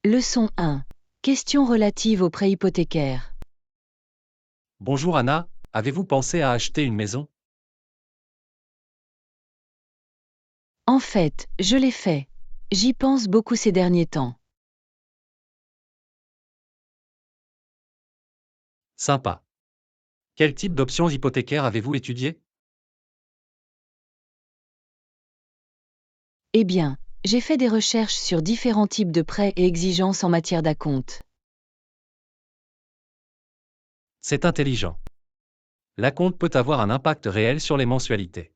Leçon 1. Questions relatives aux prêts hypothécaires. Bonjour Anna, avez-vous pensé à acheter une maison? En fait, je l'ai fait. J'y pense beaucoup ces derniers temps. Sympa. Quel type d'options hypothécaires avez-vous étudié? Eh bien, j'ai fait des recherches sur différents types de prêts et exigences en matière d'acompte. C'est intelligent. L'acompte peut avoir un impact réel sur les mensualités.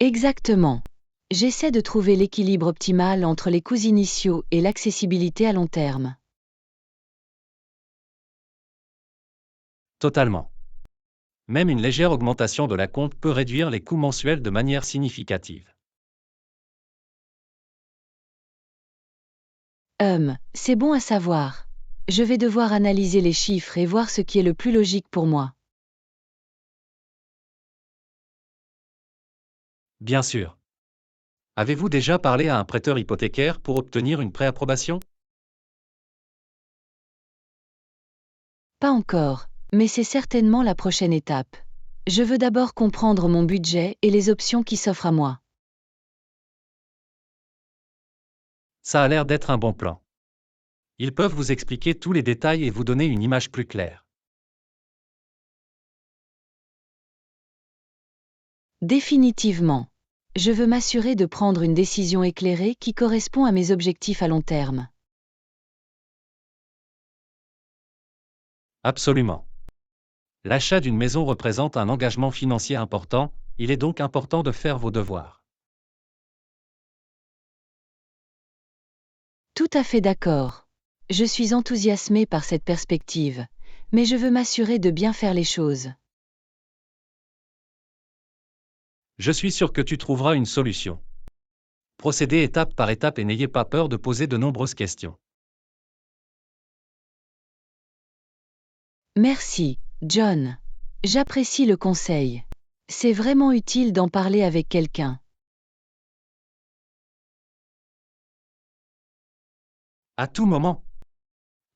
Exactement. J'essaie de trouver l'équilibre optimal entre les coûts initiaux et l'accessibilité à long terme. Totalement. Même une légère augmentation de l'acompte peut réduire les coûts mensuels de manière significative. C'est bon à savoir. Je vais devoir analyser les chiffres et voir ce qui est le plus logique pour moi. Bien sûr. Avez-vous déjà parlé à un prêteur hypothécaire pour obtenir une préapprobation? Pas encore, mais c'est certainement la prochaine étape. Je veux d'abord comprendre mon budget et les options qui s'offrent à moi. Ça a l'air d'être un bon plan. Ils peuvent vous expliquer tous les détails et vous donner une image plus claire. Définitivement. Je veux m'assurer de prendre une décision éclairée qui correspond à mes objectifs à long terme. Absolument. L'achat d'une maison représente un engagement financier important, il est donc important de faire vos devoirs. Tout à fait d'accord. Je suis enthousiasmée par cette perspective, mais je veux m'assurer de bien faire les choses. Je suis sûr que tu trouveras une solution. Procédez étape par étape et n'ayez pas peur de poser de nombreuses questions. Merci, John. J'apprécie le conseil. C'est vraiment utile d'en parler avec quelqu'un. À tout moment.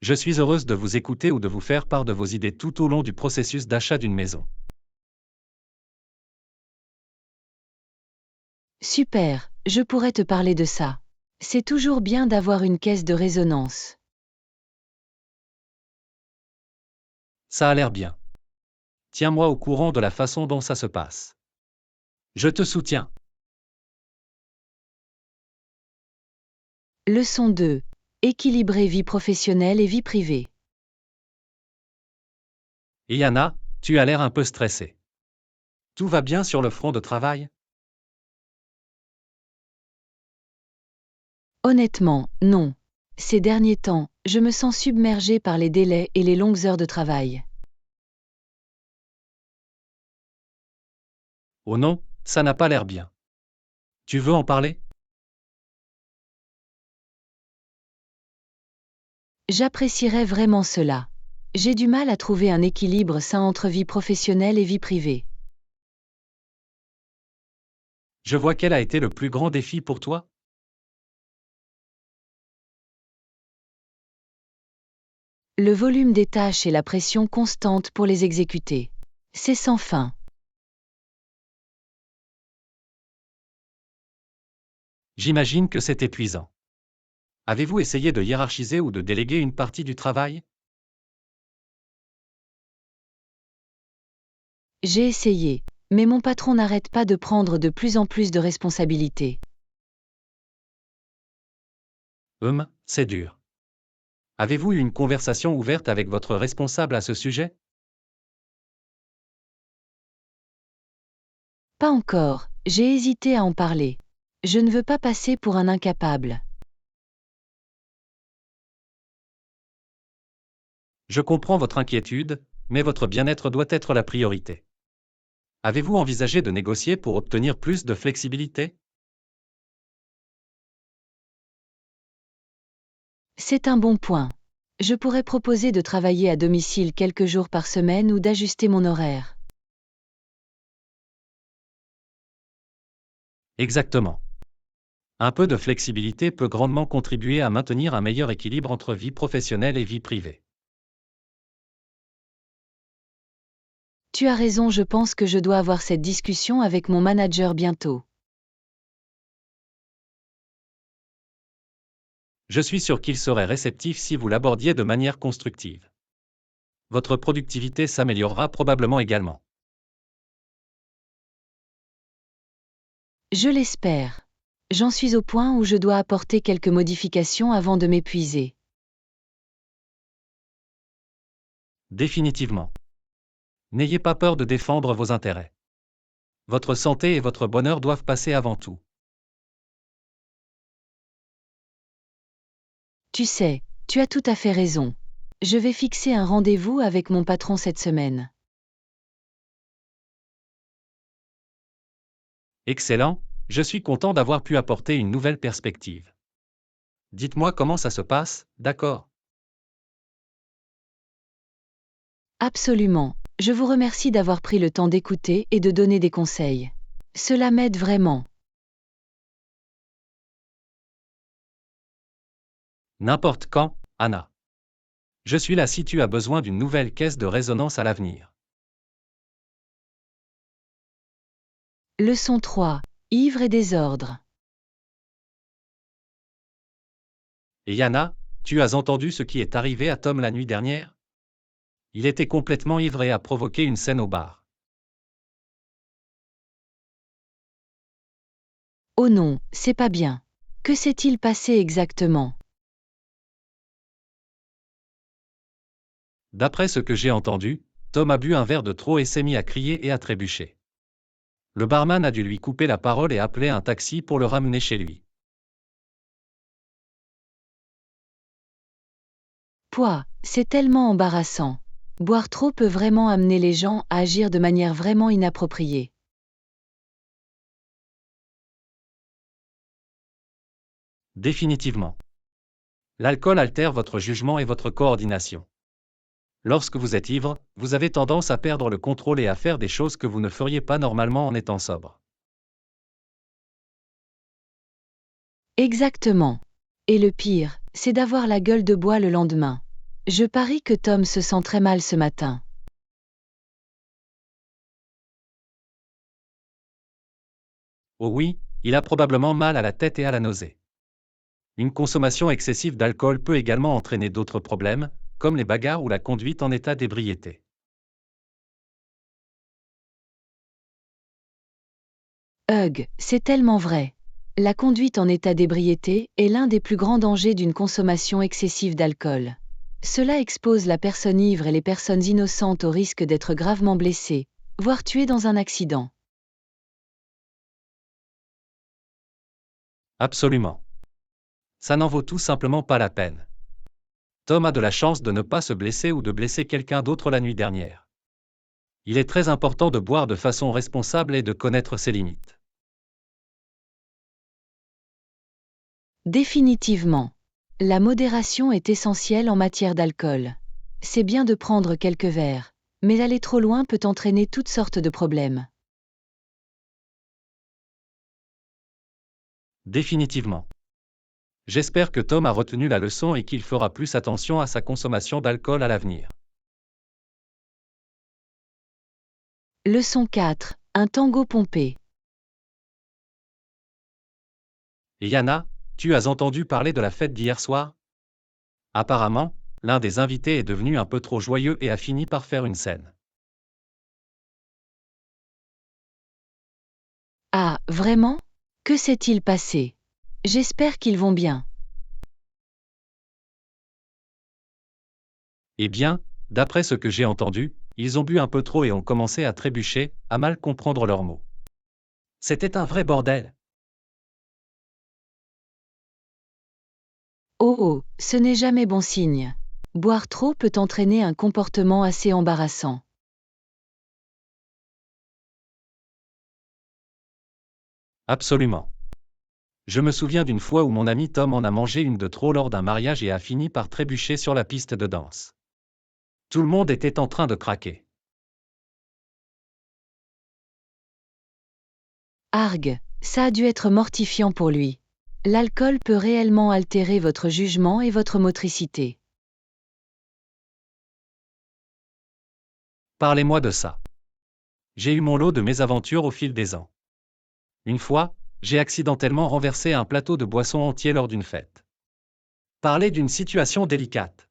Je suis heureuse de vous écouter ou de vous faire part de vos idées tout au long du processus d'achat d'une maison. Super, je pourrais te parler de ça. C'est toujours bien d'avoir une caisse de résonance. Ça a l'air bien. Tiens-moi au courant de la façon dont ça se passe. Je te soutiens. Leçon 2. Équilibrer vie professionnelle et vie privée. Et Yana, tu as l'air un peu stressée. Tout va bien sur le front de travail? Honnêtement, non. Ces derniers temps, je me sens submergée par les délais et les longues heures de travail. Oh non, ça n'a pas l'air bien. Tu veux en parler? J'apprécierais vraiment cela. J'ai du mal à trouver un équilibre sain entre vie professionnelle et vie privée. Je vois quel a été le plus grand défi pour toi? Le volume des tâches et la pression constante pour les exécuter. C'est sans fin. J'imagine que c'est épuisant. Avez-vous essayé de hiérarchiser ou de déléguer une partie du travail? J'ai essayé, mais mon patron n'arrête pas de prendre de plus en plus de responsabilités. C'est dur. Avez-vous eu une conversation ouverte avec votre responsable à ce sujet? Pas encore, j'ai hésité à en parler. Je ne veux pas passer pour un incapable. Je comprends votre inquiétude, mais votre bien-être doit être la priorité. Avez-vous envisagé de négocier pour obtenir plus de flexibilité? C'est un bon point. Je pourrais proposer de travailler à domicile quelques jours par semaine ou d'ajuster mon horaire. Exactement. Un peu de flexibilité peut grandement contribuer à maintenir un meilleur équilibre entre vie professionnelle et vie privée. Tu as raison, je pense que je dois avoir cette discussion avec mon manager bientôt. Je suis sûr qu'il serait réceptif si vous l'abordiez de manière constructive. Votre productivité s'améliorera probablement également. Je l'espère. J'en suis au point où je dois apporter quelques modifications avant de m'épuiser. Définitivement. N'ayez pas peur de défendre vos intérêts. Votre santé et votre bonheur doivent passer avant tout. Tu sais, tu as tout à fait raison. Je vais fixer un rendez-vous avec mon patron cette semaine. Excellent, je suis content d'avoir pu apporter une nouvelle perspective. Dites-moi comment ça se passe, d'accord? Absolument. Je vous remercie d'avoir pris le temps d'écouter et de donner des conseils. Cela m'aide vraiment. N'importe quand, Anna. Je suis là si tu as besoin d'une nouvelle caisse de résonance à l'avenir. Leçon 3. Ivre et désordre. Et Yana, tu as entendu ce qui est arrivé à Tom la nuit dernière? Il était complètement ivre et a provoqué une scène au bar. Oh non, c'est pas bien. Que s'est-il passé exactement? D'après ce que j'ai entendu, Tom a bu un verre de trop et s'est mis à crier et à trébucher. Le barman a dû lui couper la parole et appeler un taxi pour le ramener chez lui. Pouah, c'est tellement embarrassant. Boire trop peut vraiment amener les gens à agir de manière vraiment inappropriée. Définitivement. L'alcool altère votre jugement et votre coordination. Lorsque vous êtes ivre, vous avez tendance à perdre le contrôle et à faire des choses que vous ne feriez pas normalement en étant sobre. Exactement. Et le pire, c'est d'avoir la gueule de bois le lendemain. Je parie que Tom se sent très mal ce matin. Oh oui, il a probablement mal à la tête et à la nausée. Une consommation excessive d'alcool peut également entraîner d'autres problèmes, comme les bagarres ou la conduite en état d'ébriété. Hugh, c'est tellement vrai. La conduite en état d'ébriété est l'un des plus grands dangers d'une consommation excessive d'alcool. Cela expose la personne ivre et les personnes innocentes au risque d'être gravement blessées, voire tuées dans un accident. Absolument. Ça n'en vaut tout simplement pas la peine. Tom a de la chance de ne pas se blesser ou de blesser quelqu'un d'autre la nuit dernière. Il est très important de boire de façon responsable et de connaître ses limites. Définitivement. La modération est essentielle en matière d'alcool. C'est bien de prendre quelques verres, mais aller trop loin peut entraîner toutes sortes de problèmes. Définitivement. J'espère que Tom a retenu la leçon et qu'il fera plus attention à sa consommation d'alcool à l'avenir. Leçon 4. Un tango pompé. Et Yana, tu as entendu parler de la fête d'hier soir? Apparemment, l'un des invités est devenu un peu trop joyeux et a fini par faire une scène. Ah, vraiment? Que s'est-il passé? J'espère qu'ils vont bien. Eh bien, d'après ce que j'ai entendu, ils ont bu un peu trop et ont commencé à trébucher, à mal comprendre leurs mots. C'était un vrai bordel. Oh oh, ce n'est jamais bon signe. Boire trop peut entraîner un comportement assez embarrassant. Absolument. Je me souviens d'une fois où mon ami Tom en a mangé une de trop lors d'un mariage et a fini par trébucher sur la piste de danse. Tout le monde était en train de craquer. Argue, ça a dû être mortifiant pour lui. L'alcool peut réellement altérer votre jugement et votre motricité. Parlez-moi de ça. J'ai eu mon lot de mésaventures au fil des ans. Une fois, j'ai accidentellement renversé un plateau de boissons entier lors d'une fête. Parlez d'une situation délicate.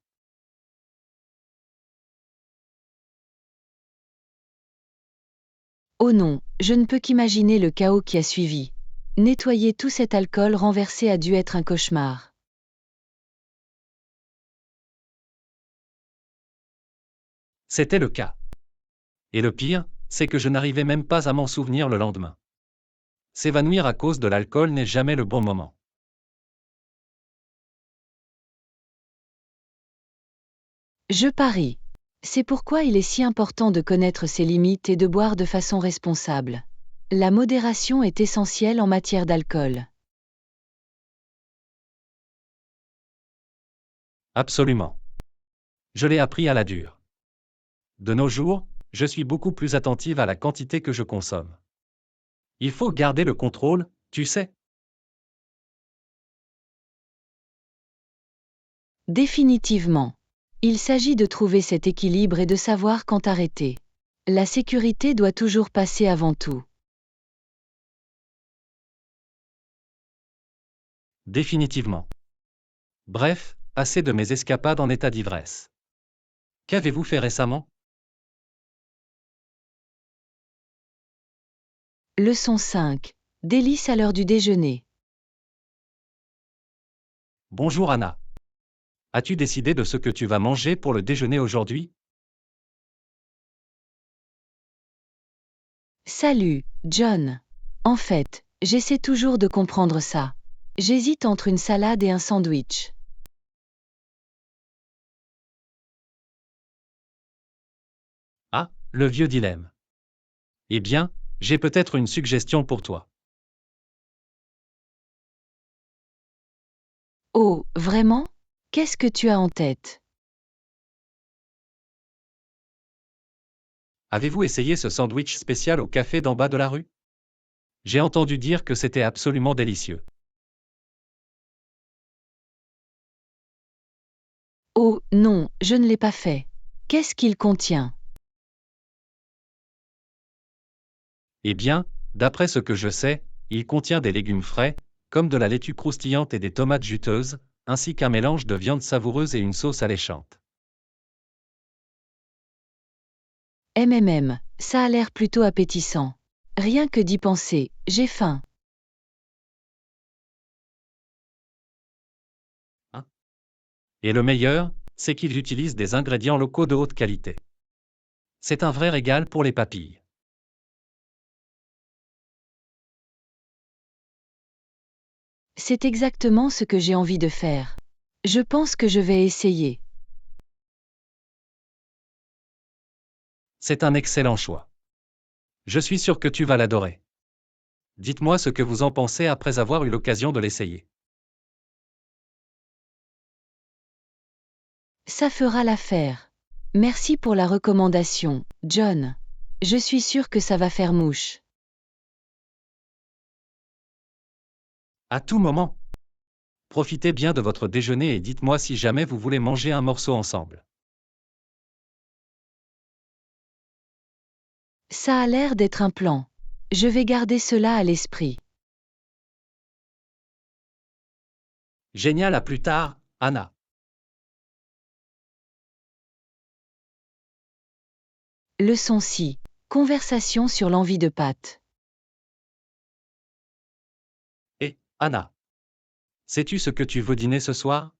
Oh non, je ne peux qu'imaginer le chaos qui a suivi. Nettoyer tout cet alcool renversé a dû être un cauchemar. C'était le cas. Et le pire, c'est que je n'arrivais même pas à m'en souvenir le lendemain. S'évanouir à cause de l'alcool n'est jamais le bon moment. Je parie. C'est pourquoi il est si important de connaître ses limites et de boire de façon responsable. La modération est essentielle en matière d'alcool. Absolument. Je l'ai appris à la dure. De nos jours, je suis beaucoup plus attentive à la quantité que je consomme. Il faut garder le contrôle, tu sais. Définitivement. Il s'agit de trouver cet équilibre et de savoir quand arrêter. La sécurité doit toujours passer avant tout. Définitivement. Bref, assez de mes escapades en état d'ivresse. Qu'avez-vous fait récemment? Leçon 5. Délices à l'heure du déjeuner. Bonjour Anna. As-tu décidé de ce que tu vas manger pour le déjeuner aujourd'hui? Salut, John. En fait, j'essaie toujours de comprendre ça. J'hésite entre une salade et un sandwich. Ah, le vieux dilemme. Eh bien, j'ai peut-être une suggestion pour toi. Oh, vraiment? Qu'est-ce que tu as en tête? Avez-vous essayé ce sandwich spécial au café d'en bas de la rue? J'ai entendu dire que c'était absolument délicieux. Oh, non, je ne l'ai pas fait. Qu'est-ce qu'il contient? Eh bien, d'après ce que je sais, il contient des légumes frais, comme de la laitue croustillante et des tomates juteuses, ainsi qu'un mélange de viande savoureuse et une sauce alléchante. Ça a l'air plutôt appétissant. Rien que d'y penser, j'ai faim. Hein? Et le meilleur, c'est qu'ils utilisent des ingrédients locaux de haute qualité. C'est un vrai régal pour les papilles. C'est exactement ce que j'ai envie de faire. Je pense que je vais essayer. C'est un excellent choix. Je suis sûr que tu vas l'adorer. Dites-moi ce que vous en pensez après avoir eu l'occasion de l'essayer. Ça fera l'affaire. Merci pour la recommandation, John. Je suis sûre que ça va faire mouche. À tout moment. Profitez bien de votre déjeuner et dites-moi si jamais vous voulez manger un morceau ensemble. Ça a l'air d'être un plan. Je vais garder cela à l'esprit. Génial, à plus tard, Anna. Leçon 6. Conversation sur l'envie de pâtes. Et, Anna, sais-tu ce que tu veux dîner ce soir?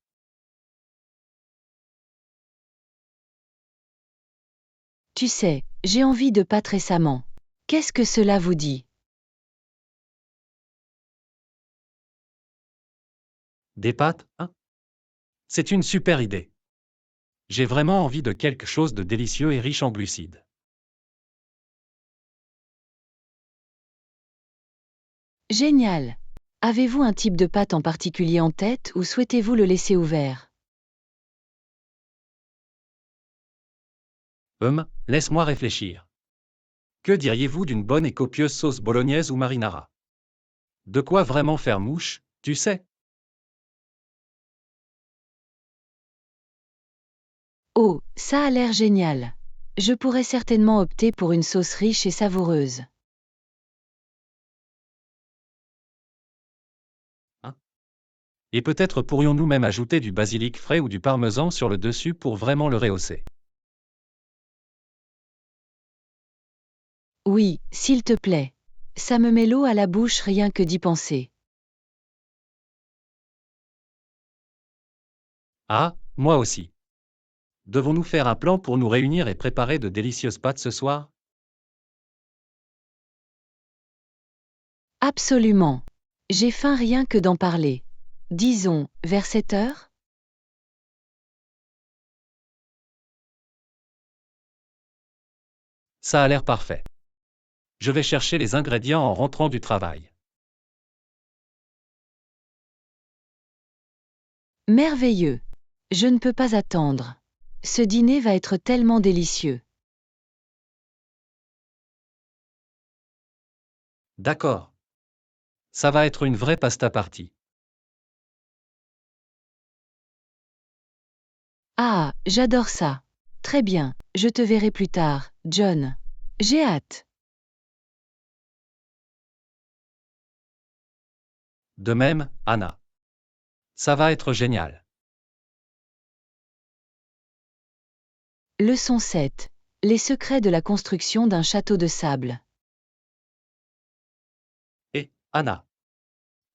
Tu sais, j'ai envie de pâtes récemment. Qu'est-ce que cela vous dit? Des pâtes, hein? C'est une super idée. J'ai vraiment envie de quelque chose de délicieux et riche en glucides. Génial. Avez-vous un type de pâte en particulier en tête ou souhaitez-vous le laisser ouvert? Laisse-moi réfléchir. Que diriez-vous d'une bonne et copieuse sauce bolognaise ou marinara? De quoi vraiment faire mouche, Tu sais, Oh, ça a l'air génial. Je pourrais certainement opter pour une sauce riche et savoureuse. hein? Et peut-être pourrions-nous même ajouter du basilic frais ou du parmesan sur le dessus pour vraiment le rehausser. Oui, s'il te plaît. Ça me met l'eau à la bouche rien que d'y penser. Ah, moi aussi. Devons-nous faire un plan pour nous réunir et préparer de délicieuses pâtes ce soir? Absolument. J'ai faim rien que d'en parler. Disons, vers 7 heures? Ça a l'air parfait. Je vais chercher les ingrédients en rentrant du travail. Merveilleux. Je ne peux pas attendre. Ce dîner va être tellement délicieux. D'accord. Ça va être une vraie pasta party. Ah, j'adore ça. Très bien, je te verrai plus tard, John. J'ai hâte. De même, Anna. Ça va être génial. Leçon 7. Les secrets de la construction d'un château de sable. Et, Anna,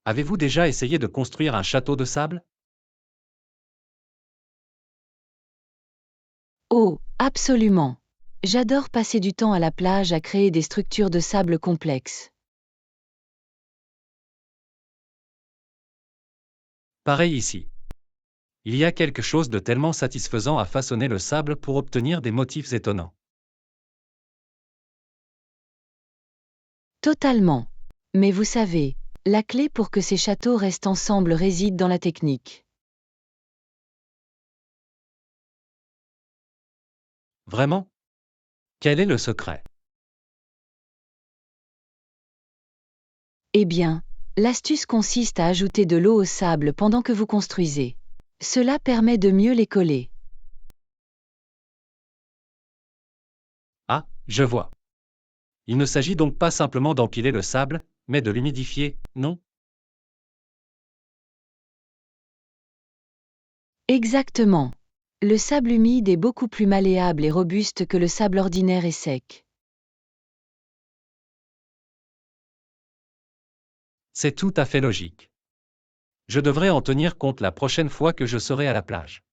avez-vous déjà essayé de construire un château de sable? Oh, absolument. J'adore passer du temps à la plage à créer des structures de sable complexes. Pareil ici. Il y a quelque chose de tellement satisfaisant à façonner le sable pour obtenir des motifs étonnants. Totalement. Mais vous savez, la clé pour que ces châteaux restent ensemble réside dans la technique. Vraiment? Quel est le secret? Eh bien, l'astuce consiste à ajouter de l'eau au sable pendant que vous construisez. Cela permet de mieux les coller. Ah, je vois. Il ne s'agit donc pas simplement d'empiler le sable, mais de l'humidifier, non? Exactement. Le sable humide est beaucoup plus malléable et robuste que le sable ordinaire et sec. C'est tout à fait logique. Je devrais en tenir compte la prochaine fois que je serai à la plage.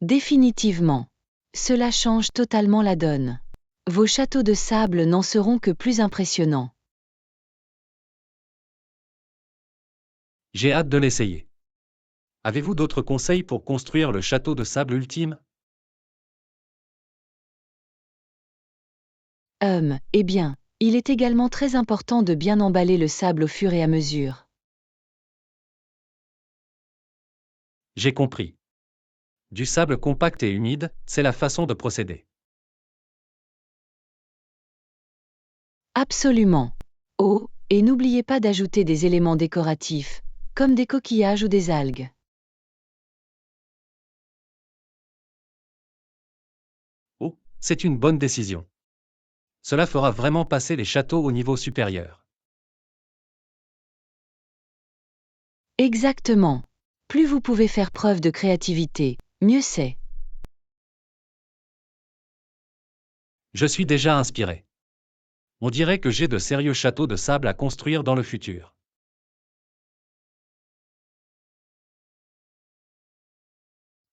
Définitivement. Cela change totalement la donne. Vos châteaux de sable n'en seront que plus impressionnants. J'ai hâte de l'essayer. Avez-vous d'autres conseils pour construire le château de sable ultime? Eh bien, il est également très important de bien emballer le sable au fur et à mesure. J'ai compris. Du sable compact et humide, c'est la façon de procéder. Absolument. Oh, et n'oubliez pas d'ajouter des éléments décoratifs, comme des coquillages ou des algues. Oh, c'est une bonne décision. Cela fera vraiment passer les châteaux au niveau supérieur. Exactement. Plus vous pouvez faire preuve de créativité, mieux c'est. Je suis déjà inspiré. On dirait que j'ai de sérieux châteaux de sable à construire dans le futur.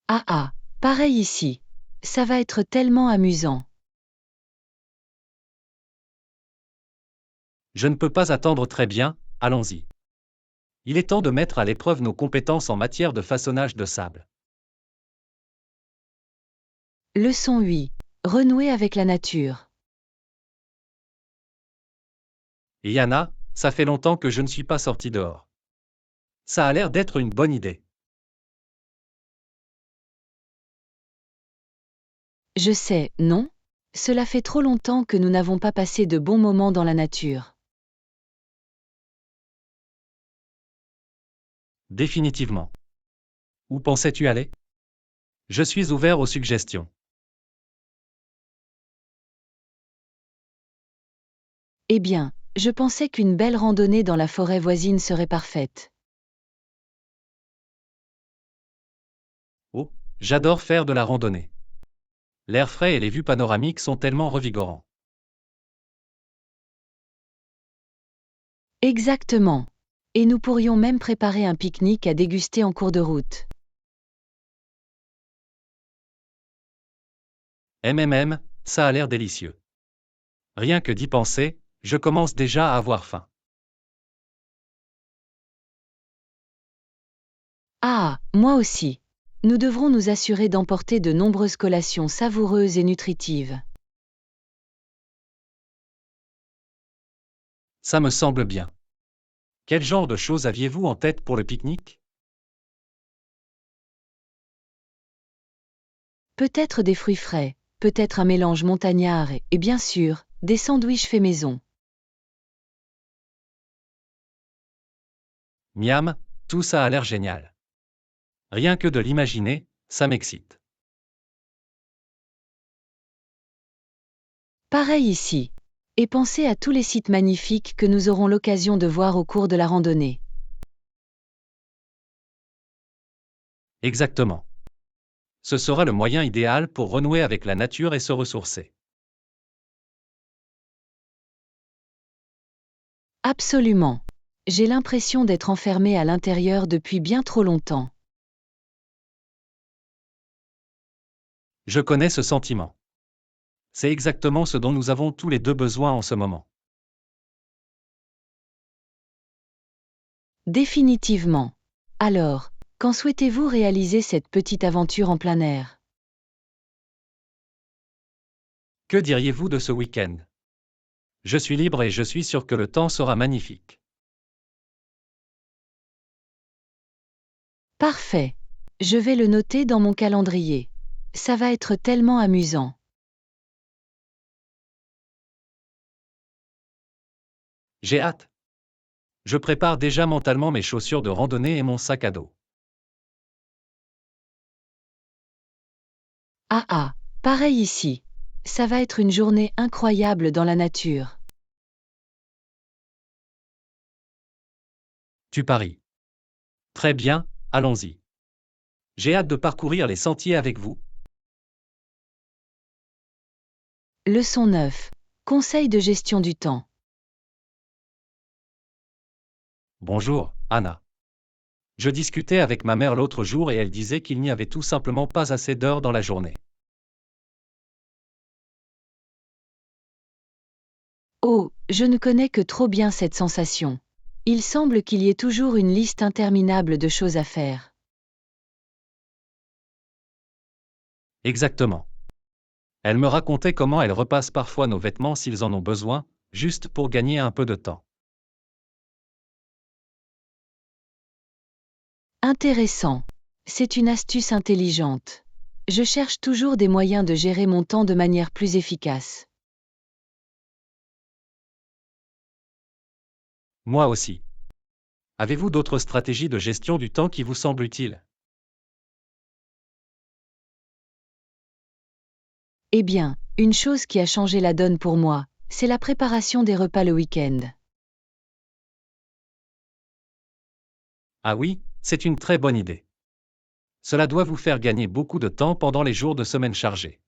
Ah ah, pareil ici. Ça va être tellement amusant. Je ne peux pas attendre très bien, allons-y. Il est temps de mettre à l'épreuve nos compétences en matière de façonnage de sable. Leçon 8. Renouer avec la nature. Et Yana, ça fait longtemps que je ne suis pas sorti dehors. Ça a l'air d'être une bonne idée. Je sais, non? Cela fait trop longtemps que nous n'avons pas passé de bons moments dans la nature. Définitivement. Où pensais-tu aller? Je suis ouvert aux suggestions. Eh bien, je pensais qu'une belle randonnée dans la forêt voisine serait parfaite. Oh, j'adore faire de la randonnée. L'air frais et les vues panoramiques sont tellement revigorants. Exactement. Et nous pourrions même préparer un pique-nique à déguster en cours de route. Ça a l'air délicieux. Rien que d'y penser, je commence déjà à avoir faim. Ah, moi aussi. Nous devrons nous assurer d'emporter de nombreuses collations savoureuses et nutritives. Ça me semble bien. Quel genre de choses aviez-vous en tête pour le pique-nique? Peut-être des fruits frais, peut-être un mélange montagnard et bien sûr, des sandwichs faits maison. Miam, tout ça a l'air génial. Rien que de l'imaginer, ça m'excite. Pareil ici. Et pensez à tous les sites magnifiques que nous aurons l'occasion de voir au cours de la randonnée. Exactement. Ce sera le moyen idéal pour renouer avec la nature et se ressourcer. Absolument. J'ai l'impression d'être enfermée à l'intérieur depuis bien trop longtemps. Je connais ce sentiment. C'est exactement ce dont nous avons tous les deux besoin en ce moment. Définitivement. Alors, quand souhaitez-vous réaliser cette petite aventure en plein air? Que diriez-vous de ce week-end? Je suis libre et je suis sûr que le temps sera magnifique. Parfait. Je vais le noter dans mon calendrier. Ça va être tellement amusant. J'ai hâte. Je prépare déjà mentalement mes chaussures de randonnée et mon sac à dos. Ah ah, pareil ici. Ça va être une journée incroyable dans la nature. Tu paries. Très bien, allons-y. J'ai hâte de parcourir les sentiers avec vous. Leçon 9. Conseil de gestion du temps. Bonjour, Anna. Je discutais avec ma mère l'autre jour et elle disait qu'il n'y avait tout simplement pas assez d'heures dans la journée. Oh, je ne connais que trop bien cette sensation. Il semble qu'il y ait toujours une liste interminable de choses à faire. Exactement. Elle me racontait comment elle repasse parfois nos vêtements s'ils en ont besoin, juste pour gagner un peu de temps. Intéressant. C'est une astuce intelligente. Je cherche toujours des moyens de gérer mon temps de manière plus efficace. Moi aussi. Avez-vous d'autres stratégies de gestion du temps qui vous semblent utiles? Eh bien, une chose qui a changé la donne pour moi, c'est la préparation des repas le week-end. Ah oui, c'est une très bonne idée. Cela doit vous faire gagner beaucoup de temps pendant les jours de semaine chargés.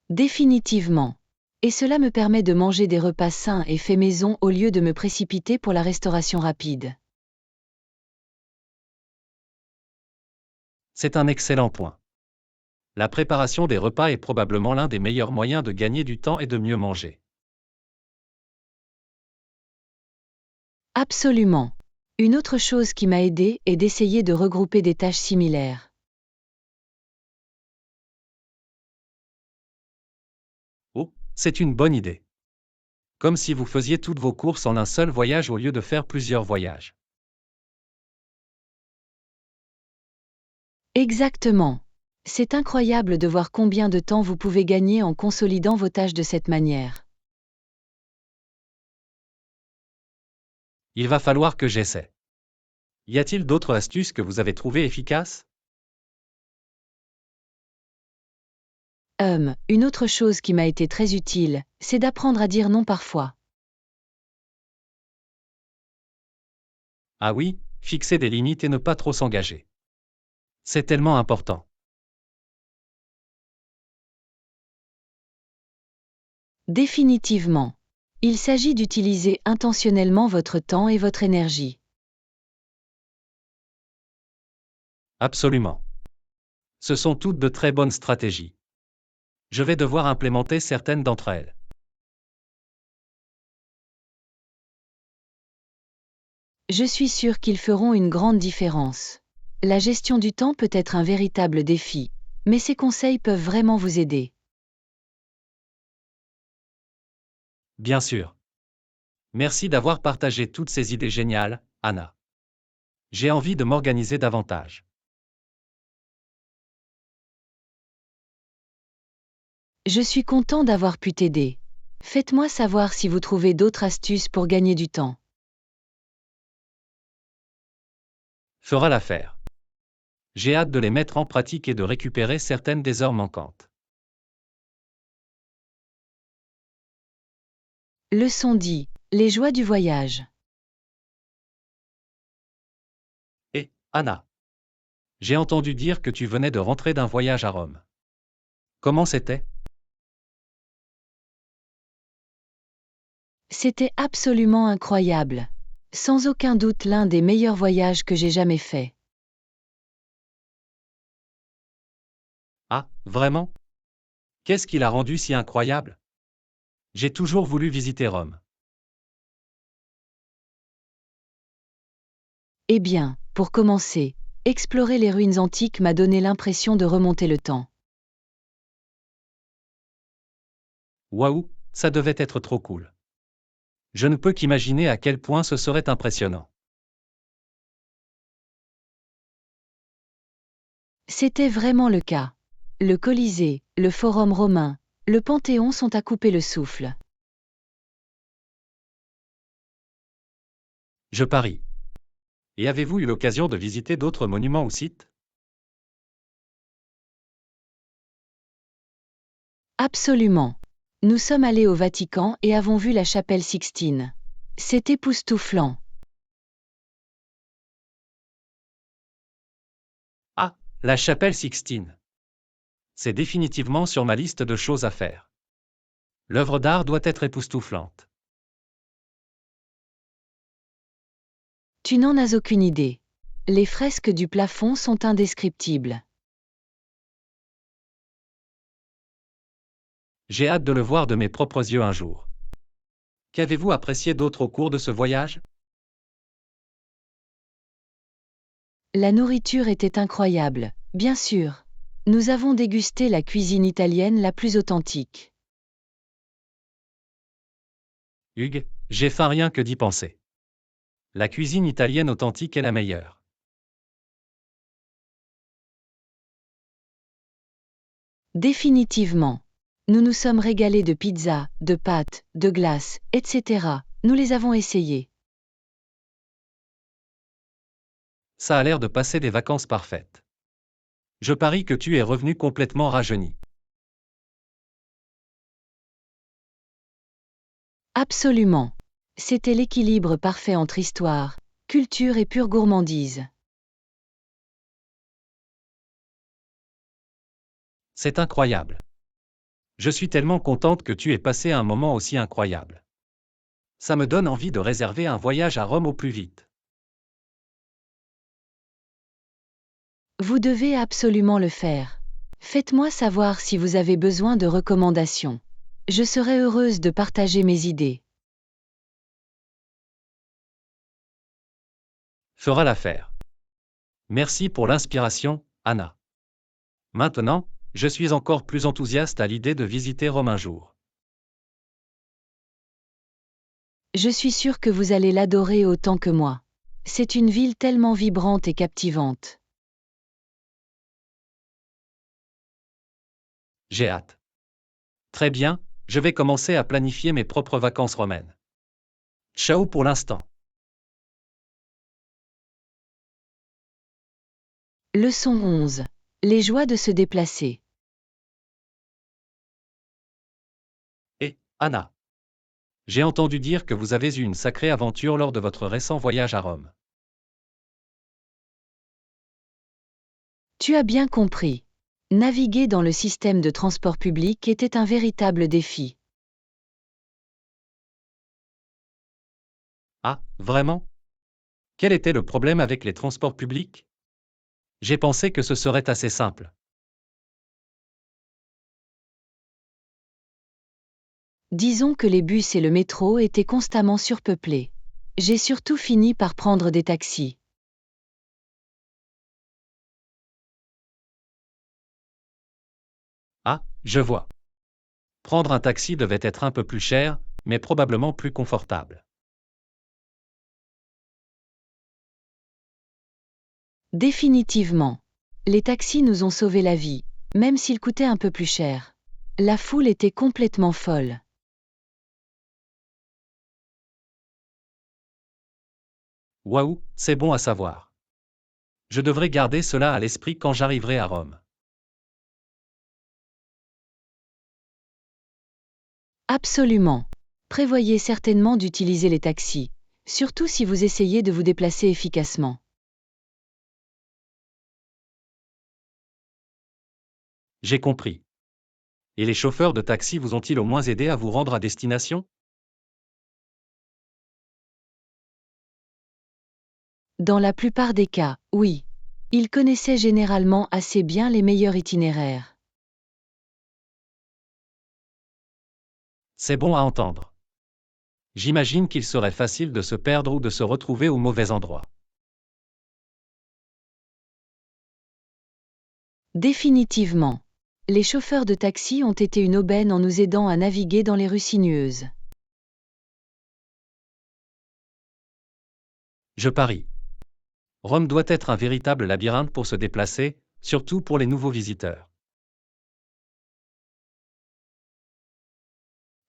Définitivement. Et cela me permet de manger des repas sains et faits maison au lieu de me précipiter pour la restauration rapide. C'est un excellent point. La préparation des repas est probablement l'un des meilleurs moyens de gagner du temps et de mieux manger. Absolument. Une autre chose qui m'a aidé est d'essayer de regrouper des tâches similaires. Oh, c'est une bonne idée. Comme si vous faisiez toutes vos courses en un seul voyage au lieu de faire plusieurs voyages. Exactement. C'est incroyable de voir combien de temps vous pouvez gagner en consolidant vos tâches de cette manière. Il va falloir que j'essaie. Y a-t-il d'autres astuces que vous avez trouvées efficaces? Une autre chose qui m'a été très utile, c'est d'apprendre à dire non parfois. Ah oui, fixer des limites et ne pas trop s'engager. C'est tellement important. Définitivement. Il s'agit d'utiliser intentionnellement votre temps et votre énergie. Absolument. Ce sont toutes de très bonnes stratégies. Je vais devoir implémenter certaines d'entre elles. Je suis sûre qu'ils feront une grande différence. La gestion du temps peut être un véritable défi, mais ces conseils peuvent vraiment vous aider. Bien sûr. Merci d'avoir partagé toutes ces idées géniales, Anna. J'ai envie de m'organiser davantage. Je suis content d'avoir pu t'aider. Faites-moi savoir si vous trouvez d'autres astuces pour gagner du temps. Fera l'affaire. J'ai hâte de les mettre en pratique et de récupérer certaines des heures manquantes. Leçon 10. Les joies du voyage. Et, Anna, j'ai entendu dire que tu venais de rentrer d'un voyage à Rome. Comment c'était? C'était absolument incroyable. Sans aucun doute l'un des meilleurs voyages que j'ai jamais fait. Ah, vraiment? Qu'est-ce qui l'a rendu si incroyable? J'ai toujours voulu visiter Rome. Eh bien, pour commencer, explorer les ruines antiques m'a donné l'impression de remonter le temps. Waouh, ça devait être trop cool. Je ne peux qu'imaginer à quel point ce serait impressionnant. C'était vraiment le cas. Le Colisée, le Forum romain, le Panthéon sont à couper le souffle. Je parie. Et avez-vous eu l'occasion de visiter d'autres monuments ou sites? Absolument. Nous sommes allés au Vatican et avons vu la chapelle Sixtine. C'est époustouflant. Ah, la chapelle Sixtine. C'est définitivement sur ma liste de choses à faire. L'œuvre d'art doit être époustouflante. Tu n'en as aucune idée. Les fresques du plafond sont indescriptibles. J'ai hâte de le voir de mes propres yeux un jour. Qu'avez-vous apprécié d'autre au cours de ce voyage? La nourriture était incroyable, bien sûr. Nous avons dégusté la cuisine italienne la plus authentique. Hugues, j'ai faim rien que d'y penser. La cuisine italienne authentique est la meilleure. Définitivement. Nous nous sommes régalés de pizzas, de pâtes, de glaces, etc. Nous les avons essayées. Ça a l'air de passer des vacances parfaites. Je parie que tu es revenu complètement rajeuni. Absolument. C'était l'équilibre parfait entre histoire, culture et pure gourmandise. C'est incroyable. Je suis tellement contente que tu aies passé un moment aussi incroyable. Ça me donne envie de réserver un voyage à Rome au plus vite. Vous devez absolument le faire. Faites-moi savoir si vous avez besoin de recommandations. Je serai heureuse de partager mes idées. Fera l'affaire. Merci pour l'inspiration, Anna. Maintenant, je suis encore plus enthousiaste à l'idée de visiter Rome un jour. Je suis sûre que vous allez l'adorer autant que moi. C'est une ville tellement vibrante et captivante. J'ai hâte. Très bien, je vais commencer à planifier mes propres vacances romaines. Ciao pour l'instant. Leçon 11. Les joies de se déplacer. Et, Anna, j'ai entendu dire que vous avez eu une sacrée aventure lors de votre récent voyage à Rome. Tu as bien compris. Naviguer dans le système de transport public était un véritable défi. Ah, vraiment? Quel était le problème avec les transports publics? J'ai pensé que ce serait assez simple. Disons que les bus et le métro étaient constamment surpeuplés. J'ai surtout fini par prendre des taxis. Ah, je vois. Prendre un taxi devait être un peu plus cher, mais probablement plus confortable. Définitivement. Les taxis nous ont sauvé la vie, même s'ils coûtaient un peu plus cher. La foule était complètement folle. Waouh, c'est bon à savoir. Je devrais garder cela à l'esprit quand j'arriverai à Rome. Absolument. Prévoyez certainement d'utiliser les taxis, surtout si vous essayez de vous déplacer efficacement. J'ai compris. Et les chauffeurs de taxi vous ont-ils au moins aidé à vous rendre à destination? Dans la plupart des cas, oui. Ils connaissaient généralement assez bien les meilleurs itinéraires. C'est bon à entendre. J'imagine qu'il serait facile de se perdre ou de se retrouver au mauvais endroit. Définitivement. Les chauffeurs de taxi ont été une aubaine en nous aidant à naviguer dans les rues sinueuses. Je parie. Rome doit être un véritable labyrinthe pour se déplacer, surtout pour les nouveaux visiteurs.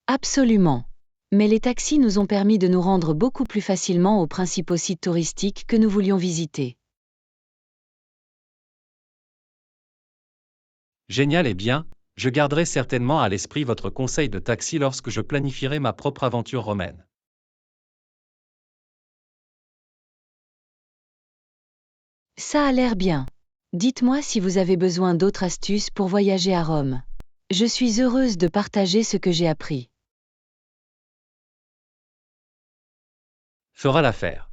Absolument. Mais les taxis nous ont permis de nous rendre beaucoup plus facilement aux principaux sites touristiques que nous voulions visiter. Génial et bien, je garderai certainement à l'esprit votre conseil de taxi lorsque je planifierai ma propre aventure romaine. Ça a l'air bien. Dites-moi si vous avez besoin d'autres astuces pour voyager à Rome. Je suis heureuse de partager ce que j'ai appris. Fera l'affaire.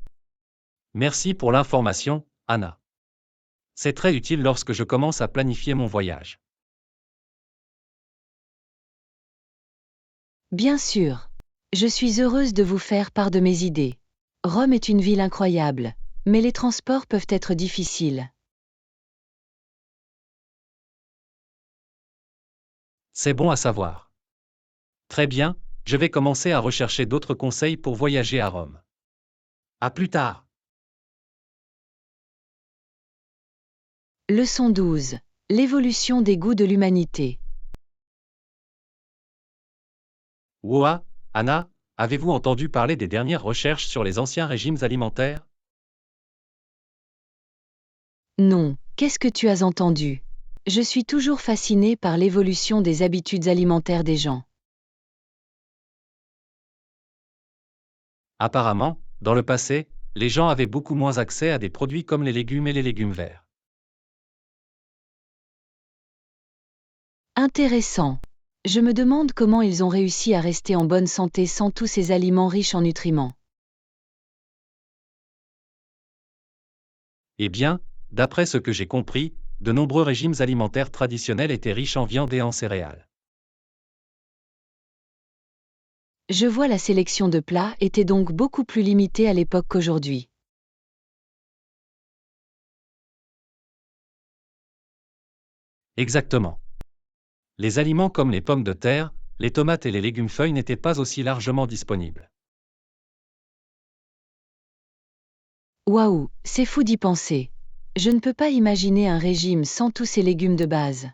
Merci pour l'information, Anna. C'est très utile lorsque je commence à planifier mon voyage. Bien sûr. Je suis heureuse de vous faire part de mes idées. Rome est une ville incroyable, mais les transports peuvent être difficiles. C'est bon à savoir. Très bien, je vais commencer à rechercher d'autres conseils pour voyager à Rome. À plus tard. Leçon 12. L'évolution des goûts de l'humanité. Woa, Anna, avez-vous entendu parler des dernières recherches sur les anciens régimes alimentaires? Non, qu'est-ce que tu as entendu? Je suis toujours fascinée par l'évolution des habitudes alimentaires des gens. Apparemment, dans le passé, les gens avaient beaucoup moins accès à des produits comme les légumes et les légumes verts. Intéressant. Je me demande comment ils ont réussi à rester en bonne santé sans tous ces aliments riches en nutriments. Eh bien, d'après ce que j'ai compris, de nombreux régimes alimentaires traditionnels étaient riches en viande et en céréales. Je vois la sélection de plats était donc beaucoup plus limitée à l'époque qu'aujourd'hui. Exactement. Les aliments comme les pommes de terre, les tomates et les légumes feuilles n'étaient pas aussi largement disponibles. Waouh, c'est fou d'y penser. Je ne peux pas imaginer un régime sans tous ces légumes de base.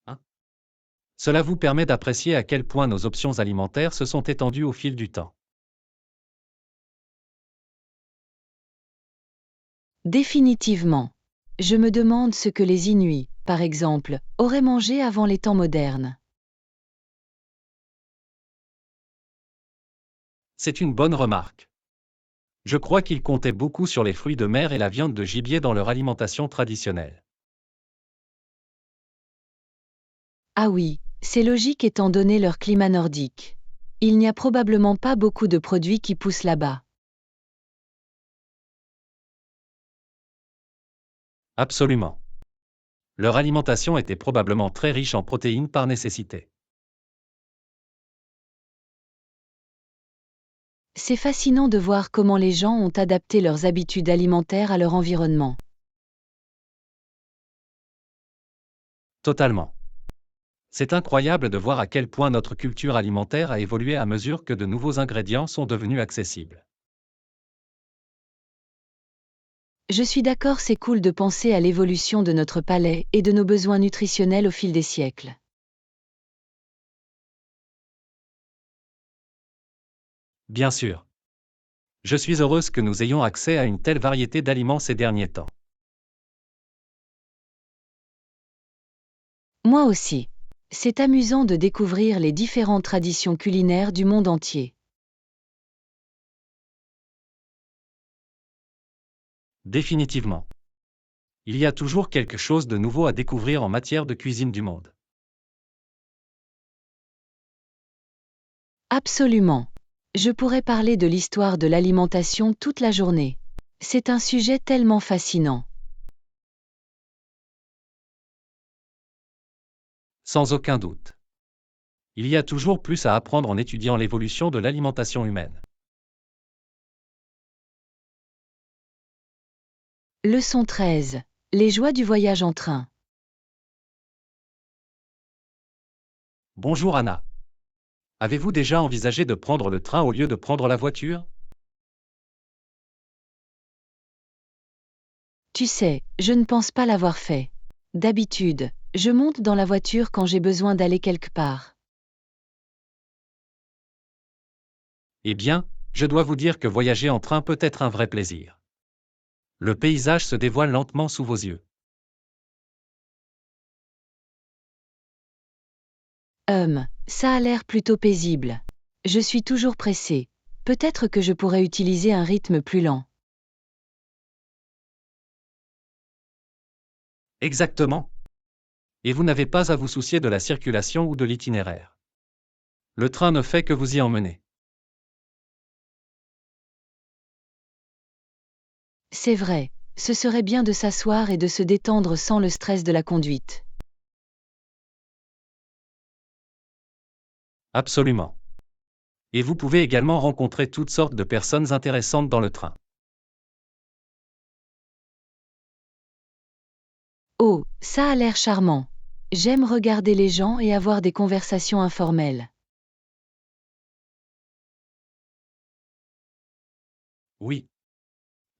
Hein? Cela vous permet d'apprécier à quel point nos options alimentaires se sont étendues au fil du temps. Définitivement. Je me demande ce que les Inuits, par exemple, auraient mangé avant les temps modernes. C'est une bonne remarque. Je crois qu'ils comptaient beaucoup sur les fruits de mer et la viande de gibier dans leur alimentation traditionnelle. Ah oui, c'est logique étant donné leur climat nordique. Il n'y a probablement pas beaucoup de produits qui poussent là-bas. Absolument. Leur alimentation était probablement très riche en protéines par nécessité. C'est fascinant de voir comment les gens ont adapté leurs habitudes alimentaires à leur environnement. Totalement. C'est incroyable de voir à quel point notre culture alimentaire a évolué à mesure que de nouveaux ingrédients sont devenus accessibles. Je suis d'accord, c'est cool de penser à l'évolution de notre palais et de nos besoins nutritionnels au fil des siècles. Bien sûr. Je suis heureuse que nous ayons accès à une telle variété d'aliments ces derniers temps. Moi aussi. C'est amusant de découvrir les différentes traditions culinaires du monde entier. Définitivement. Il y a toujours quelque chose de nouveau à découvrir en matière de cuisine du monde. Absolument. Je pourrais parler de l'histoire de l'alimentation toute la journée. C'est un sujet tellement fascinant. Sans aucun doute. Il y a toujours plus à apprendre en étudiant l'évolution de l'alimentation humaine. Leçon 13. Les joies du voyage en train. Bonjour Anna. Avez-vous déjà envisagé de prendre le train au lieu de prendre la voiture? Tu sais, je ne pense pas l'avoir fait. D'habitude, je monte dans la voiture quand j'ai besoin d'aller quelque part. Eh bien, je dois vous dire que voyager en train peut être un vrai plaisir. Le paysage se dévoile lentement sous vos yeux. Ça a l'air plutôt paisible. Je suis toujours pressée. Peut-être que je pourrais utiliser un rythme plus lent. Exactement. Et vous n'avez pas à vous soucier de la circulation ou de l'itinéraire. Le train ne fait que vous y emmener. C'est vrai, ce serait bien de s'asseoir et de se détendre sans le stress de la conduite. Absolument. Et vous pouvez également rencontrer toutes sortes de personnes intéressantes dans le train. Oh, ça a l'air charmant. J'aime regarder les gens et avoir des conversations informelles. Oui.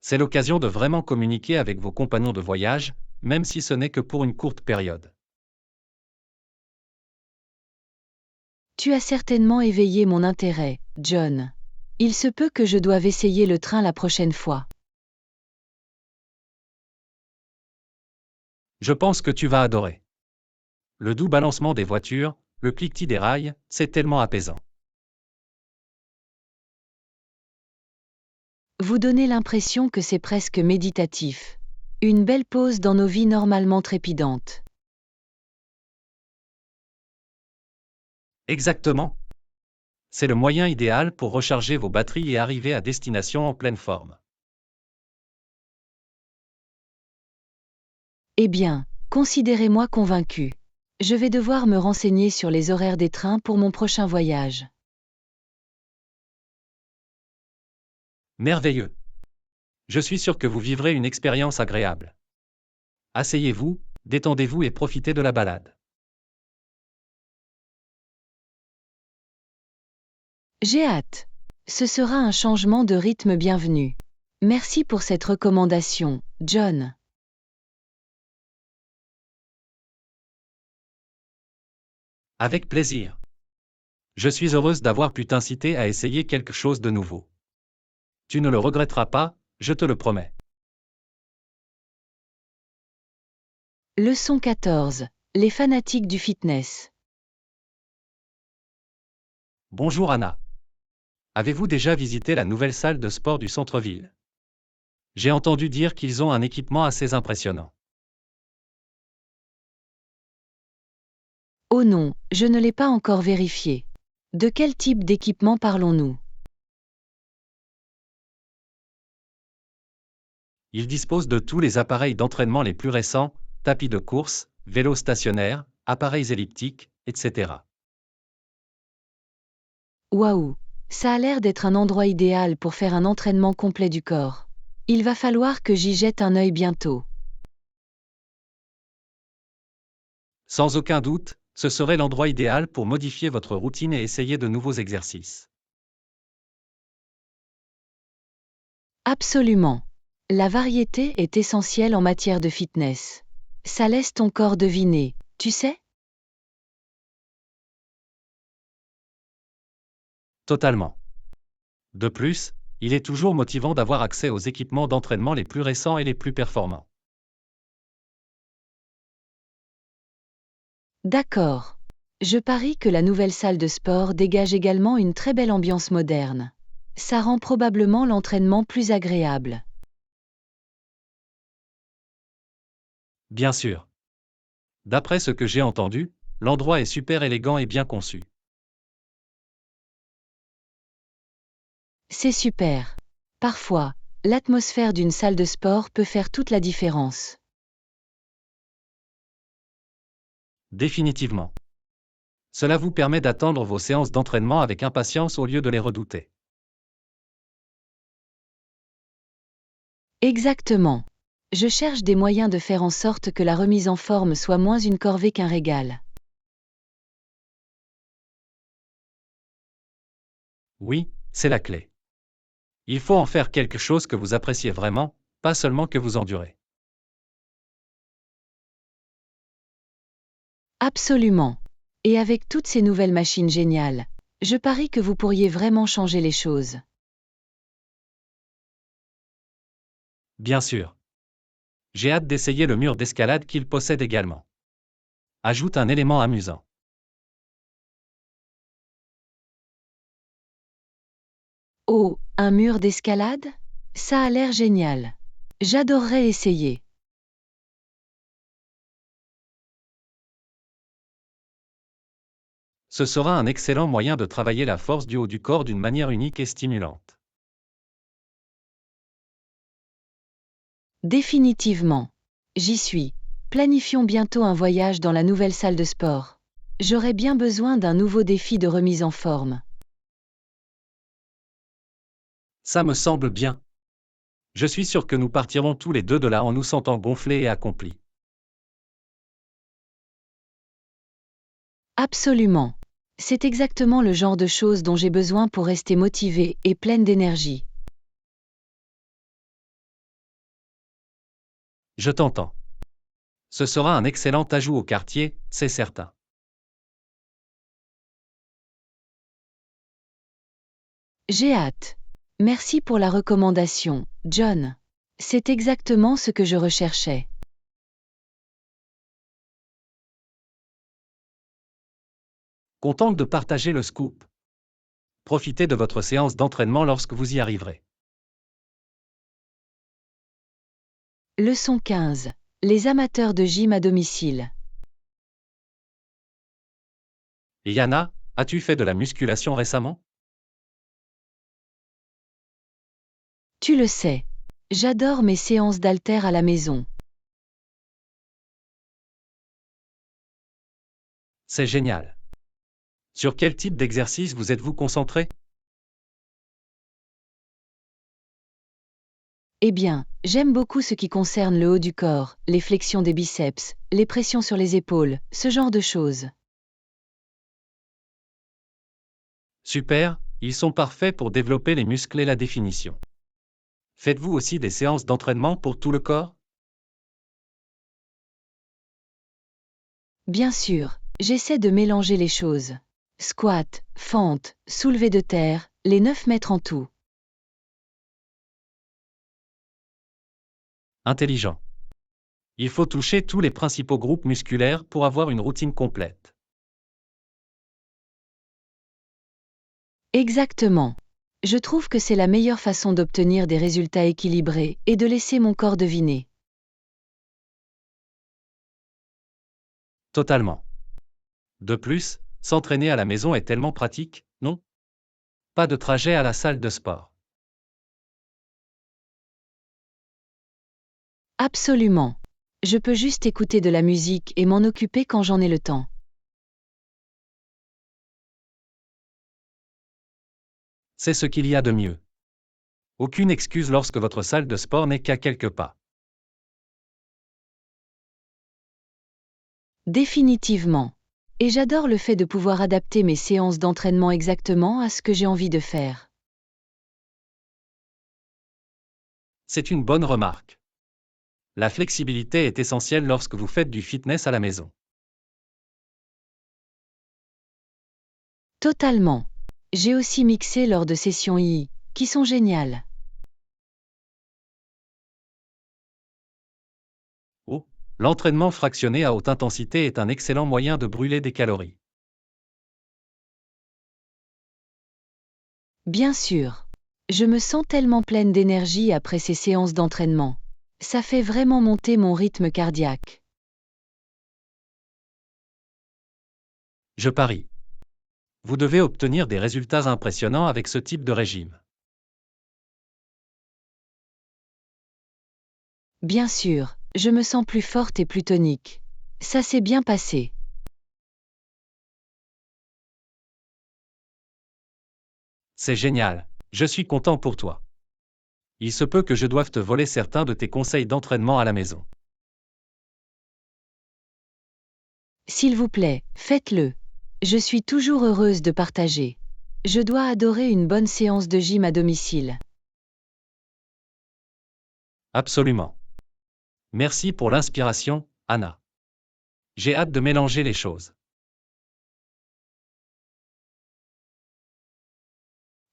C'est l'occasion de vraiment communiquer avec vos compagnons de voyage, même si ce n'est que pour une courte période. Tu as certainement éveillé mon intérêt, John. Il se peut que je doive essayer le train la prochaine fois. Je pense que tu vas adorer. Le doux balancement des voitures, le cliquetis des rails, c'est tellement apaisant. Vous donnez l'impression que c'est presque méditatif. Une belle pause dans nos vies normalement trépidantes. Exactement. C'est le moyen idéal pour recharger vos batteries et arriver à destination en pleine forme. Eh bien, considérez-moi convaincu. Je vais devoir me renseigner sur les horaires des trains pour mon prochain voyage. Merveilleux. Je suis sûr que vous vivrez une expérience agréable. Asseyez-vous, détendez-vous et profitez de la balade. J'ai hâte. Ce sera un changement de rythme bienvenu. Merci pour cette recommandation, John. Avec plaisir. Je suis heureuse d'avoir pu t'inciter à essayer quelque chose de nouveau. Tu ne le regretteras pas, je te le promets. Leçon 14. Les fanatiques du fitness. Bonjour Anna. Avez-vous déjà visité la nouvelle salle de sport du centre-ville? J'ai entendu dire qu'ils ont un équipement assez impressionnant. Oh non, je ne l'ai pas encore vérifié. De quel type d'équipement parlons-nous? Ils disposent de tous les appareils d'entraînement les plus récents, tapis de course, vélos stationnaires, appareils elliptiques, etc. Waouh, ça a l'air d'être un endroit idéal pour faire un entraînement complet du corps. Il va falloir que j'y jette un œil bientôt. Sans aucun doute, ce serait l'endroit idéal pour modifier votre routine et essayer de nouveaux exercices. Absolument. La variété est essentielle en matière de fitness. Ça laisse ton corps deviner, tu sais? Totalement. De plus, il est toujours motivant d'avoir accès aux équipements d'entraînement les plus récents et les plus performants. D'accord. Je parie que la nouvelle salle de sport dégage également une très belle ambiance moderne. Ça rend probablement l'entraînement plus agréable. Bien sûr. D'après ce que j'ai entendu, l'endroit est super élégant et bien conçu. C'est super. Parfois, l'atmosphère d'une salle de sport peut faire toute la différence. Définitivement. Cela vous permet d'attendre vos séances d'entraînement avec impatience au lieu de les redouter. Exactement. Je cherche des moyens de faire en sorte que la remise en forme soit moins une corvée qu'un régal. Oui, c'est la clé. Il faut en faire quelque chose que vous appréciez vraiment, pas seulement que vous endurez. Absolument. Et avec toutes ces nouvelles machines géniales, je parie que vous pourriez vraiment changer les choses. Bien sûr. J'ai hâte d'essayer le mur d'escalade qu'il possède également. Ajoute un élément amusant. Oh, un mur d'escalade? Ça a l'air génial. J'adorerais essayer. Ce sera un excellent moyen de travailler la force du haut du corps d'une manière unique et stimulante. Définitivement. J'y suis. Planifions bientôt un voyage dans la nouvelle salle de sport. J'aurais bien besoin d'un nouveau défi de remise en forme. Ça me semble bien. Je suis sûr que nous partirons tous les deux de là en nous sentant gonflés et accomplis. Absolument. C'est exactement le genre de choses dont j'ai besoin pour rester motivée et pleine d'énergie. Je t'entends. Ce sera un excellent ajout au quartier, c'est certain. J'ai hâte. Merci pour la recommandation, John. C'est exactement ce que je recherchais. Contente de partager le scoop. Profitez de votre séance d'entraînement lorsque vous y arriverez. Leçon 15. Les amateurs de gym à domicile. Et Yana, as-tu fait de la musculation récemment? Tu le sais. J'adore mes séances d'haltères à la maison. C'est génial. Sur quel type d'exercice vous êtes-vous concentré? Eh bien, j'aime beaucoup ce qui concerne le haut du corps, les flexions des biceps, les pressions sur les épaules, ce genre de choses. Super, ils sont parfaits pour développer les muscles et la définition. Faites-vous aussi des séances d'entraînement pour tout le corps? Bien sûr, j'essaie de mélanger les choses. Squat, fente, soulevé de terre, les 9 mètres en tout. Intelligent. Il faut toucher tous les principaux groupes musculaires pour avoir une routine complète. Exactement. Je trouve que c'est la meilleure façon d'obtenir des résultats équilibrés et de laisser mon corps deviner. Totalement. De plus, s'entraîner à la maison est tellement pratique, non? Pas de trajet à la salle de sport. Absolument. Je peux juste écouter de la musique et m'en occuper quand j'en ai le temps. C'est ce qu'il y a de mieux. Aucune excuse lorsque votre salle de sport n'est qu'à quelques pas. Définitivement. Et j'adore le fait de pouvoir adapter mes séances d'entraînement exactement à ce que j'ai envie de faire. C'est une bonne remarque. La flexibilité est essentielle lorsque vous faites du fitness à la maison. Totalement. J'ai aussi mixé lors de sessions II, qui sont géniales. Oh, l'entraînement fractionné à haute intensité est un excellent moyen de brûler des calories. Bien sûr. Je me sens tellement pleine d'énergie après ces séances d'entraînement. Ça fait vraiment monter mon rythme cardiaque. Je parie. Vous devez obtenir des résultats impressionnants avec ce type de régime. Bien sûr, je me sens plus forte et plus tonique. Ça s'est bien passé. C'est génial, je suis content pour toi. Il se peut que je doive te voler certains de tes conseils d'entraînement à la maison. S'il vous plaît, faites-le. Je suis toujours heureuse de partager. Je dois adorer une bonne séance de gym à domicile. Absolument. Merci pour l'inspiration, Anna. J'ai hâte de mélanger les choses.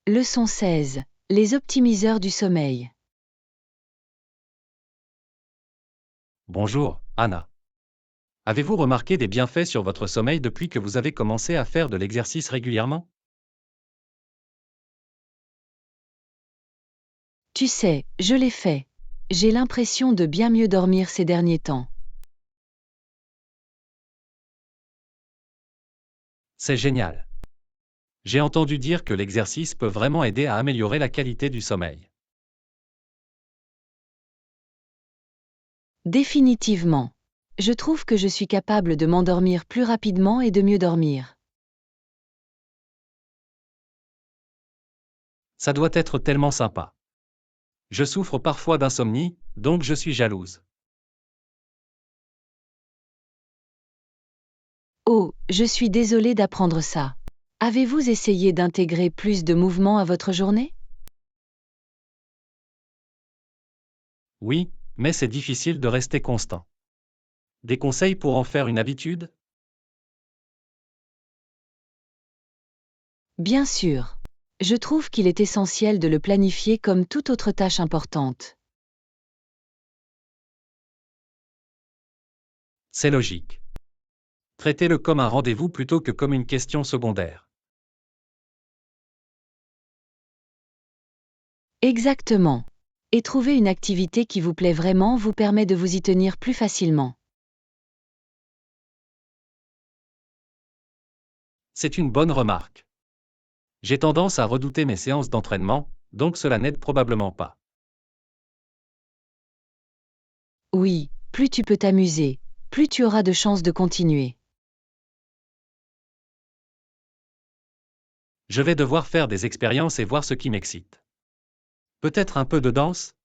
Leçon 16. Les optimiseurs du sommeil. Bonjour, Anna. Avez-vous remarqué des bienfaits sur votre sommeil depuis que vous avez commencé à faire de l'exercice régulièrement? Tu sais, je l'ai fait. J'ai l'impression de bien mieux dormir ces derniers temps. C'est génial. J'ai entendu dire que l'exercice peut vraiment aider à améliorer la qualité du sommeil. Définitivement. Je trouve que je suis capable de m'endormir plus rapidement et de mieux dormir. Ça doit être tellement sympa. Je souffre parfois d'insomnie, donc je suis jalouse. Oh, je suis désolée d'apprendre ça. Avez-vous essayé d'intégrer plus de mouvements à votre journée? Oui, mais c'est difficile de rester constant. Des conseils pour en faire une habitude? Bien sûr. Je trouve qu'il est essentiel de le planifier comme toute autre tâche importante. C'est logique. Traitez-le comme un rendez-vous plutôt que comme une question secondaire. Exactement. Et trouver une activité qui vous plaît vraiment vous permet de vous y tenir plus facilement. C'est une bonne remarque. J'ai tendance à redouter mes séances d'entraînement, donc cela n'aide probablement pas. Oui, plus tu peux t'amuser, plus tu auras de chances de continuer. Je vais devoir faire des expériences et voir ce qui m'excite. Peut-être un peu de danse?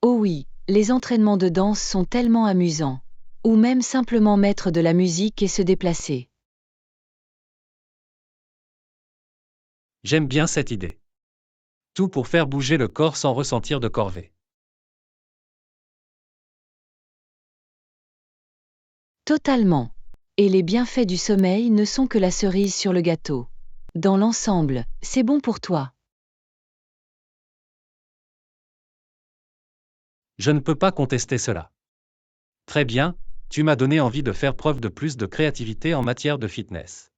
Oh oui, les entraînements de danse sont tellement amusants. Ou même simplement mettre de la musique et se déplacer. J'aime bien cette idée. Tout pour faire bouger le corps sans ressentir de corvée. Totalement. Et les bienfaits du sommeil ne sont que la cerise sur le gâteau. Dans l'ensemble, c'est bon pour toi. Je ne peux pas contester cela. Très bien, tu m'as donné envie de faire preuve de plus de créativité en matière de fitness.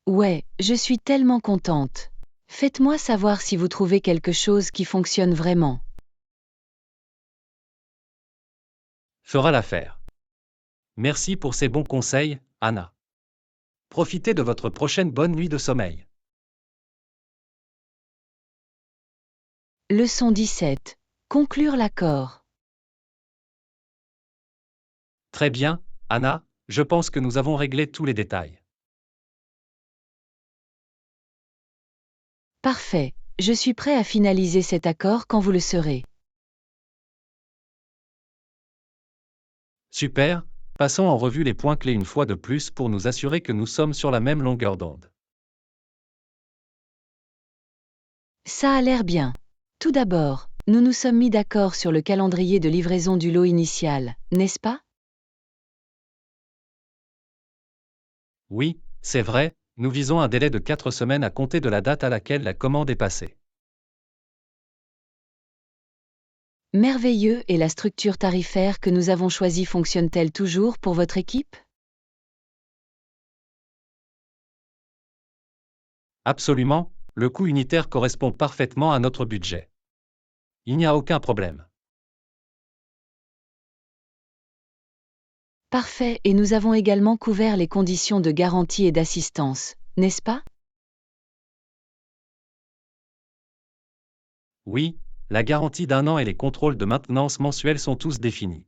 Ouais, je suis tellement contente. Faites-moi savoir si vous trouvez quelque chose qui fonctionne vraiment. Fera l'affaire. Merci pour ces bons conseils, Anna. Profitez de votre prochaine bonne nuit de sommeil. Leçon 17. Conclure l'accord. Très bien, Anna, je pense que nous avons réglé tous les détails. Parfait, je suis prêt à finaliser cet accord quand vous le serez. Super, passons en revue les points clés une fois de plus pour nous assurer que nous sommes sur la même longueur d'onde. Ça a l'air bien. Tout d'abord, nous nous sommes mis d'accord sur le calendrier de livraison du lot initial, n'est-ce pas? Oui, c'est vrai, nous visons un délai de 4 semaines à compter de la date à laquelle la commande est passée. Merveilleux, et la structure tarifaire que nous avons choisie fonctionne-t-elle toujours pour votre équipe? Absolument, le coût unitaire correspond parfaitement à notre budget. Il n'y a aucun problème. Parfait, et nous avons également couvert les conditions de garantie et d'assistance, n'est-ce pas? Oui, la garantie d'1 an et les contrôles de maintenance mensuels sont tous définis.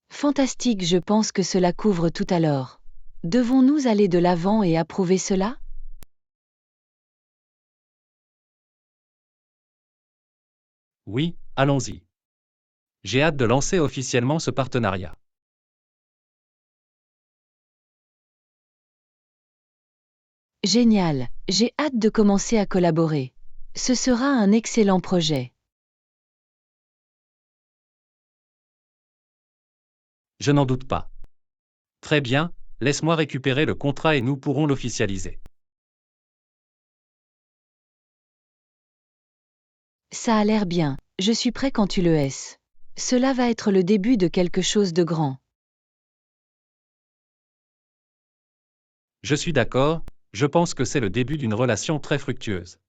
Fantastique, je pense que cela couvre tout alors. Devons-nous aller de l'avant et approuver cela? Oui, allons-y. J'ai hâte de lancer officiellement ce partenariat. Génial, j'ai hâte de commencer à collaborer. Ce sera un excellent projet. Je n'en doute pas. Très bien, laisse-moi récupérer le contrat et nous pourrons l'officialiser. Ça a l'air bien, je suis prêt quand tu le es. Cela va être le début de quelque chose de grand. Je suis d'accord, je pense que c'est le début d'une relation très fructueuse.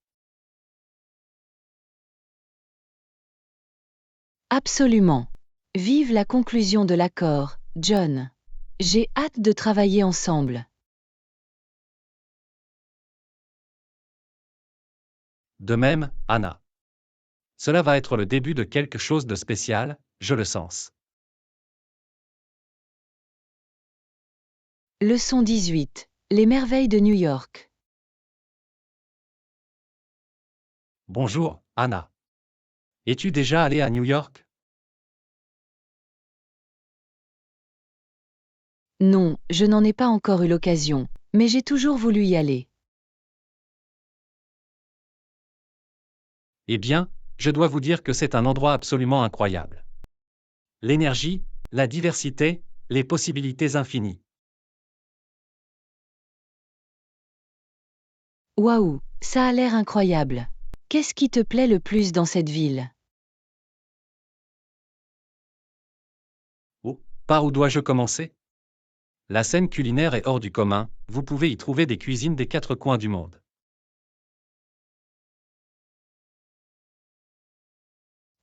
Absolument. Vive la conclusion de l'accord, John. J'ai hâte de travailler ensemble. De même, Anna. Cela va être le début de quelque chose de spécial, je le sens. Leçon 18. Les merveilles de New York. Bonjour, Anna. Es-tu déjà allée à New York? Non, je n'en ai pas encore eu l'occasion, mais j'ai toujours voulu y aller. Eh bien, je dois vous dire que c'est un endroit absolument incroyable. L'énergie, la diversité, les possibilités infinies. Waouh, ça a l'air incroyable. Qu'est-ce qui te plaît le plus dans cette ville? Oh, par où dois-je commencer? La scène culinaire est hors du commun, vous pouvez y trouver des cuisines des 4 coins du monde.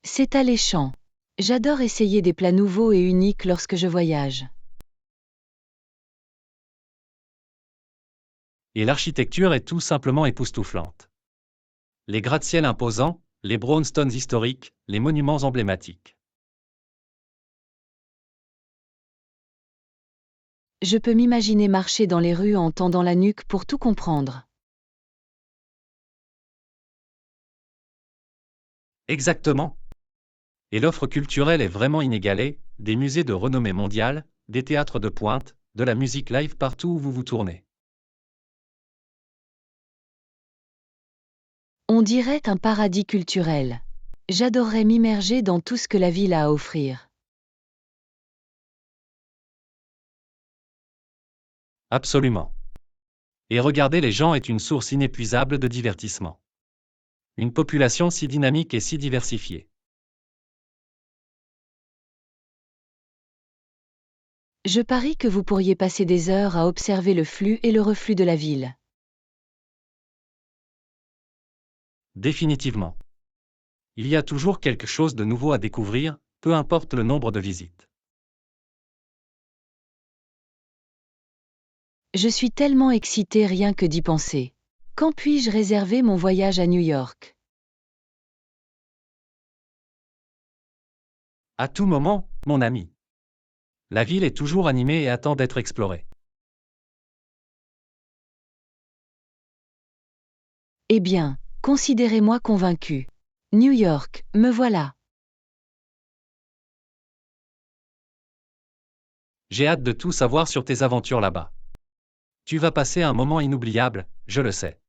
C'est alléchant. J'adore essayer des plats nouveaux et uniques lorsque je voyage. Et l'architecture est tout simplement époustouflante. Les gratte-ciels imposants, les brownstones historiques, les monuments emblématiques. Je peux m'imaginer marcher dans les rues en tendant la nuque pour tout comprendre. Exactement. Et l'offre culturelle est vraiment inégalée, des musées de renommée mondiale, des théâtres de pointe, de la musique live partout où vous vous tournez. On dirait un paradis culturel. J'adorerais m'immerger dans tout ce que la ville a à offrir. Absolument. Et regarder les gens est une source inépuisable de divertissement. Une population si dynamique et si diversifiée. Je parie que vous pourriez passer des heures à observer le flux et le reflux de la ville. Définitivement. Il y a toujours quelque chose de nouveau à découvrir, peu importe le nombre de visites. Je suis tellement excitée rien que d'y penser. Quand puis-je réserver mon voyage à New York? À tout moment, mon ami. La ville est toujours animée et attend d'être explorée. Eh bien, considérez-moi convaincu. New York, me voilà. J'ai hâte de tout savoir sur tes aventures là-bas. Tu vas passer un moment inoubliable, je le sais.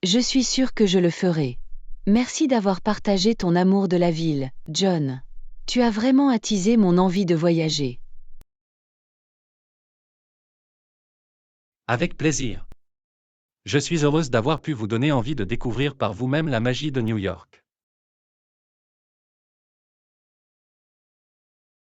Je suis sûre que je le ferai. Merci d'avoir partagé ton amour de la ville, John. Tu as vraiment attisé mon envie de voyager. Avec plaisir. Je suis heureuse d'avoir pu vous donner envie de découvrir par vous-même la magie de New York.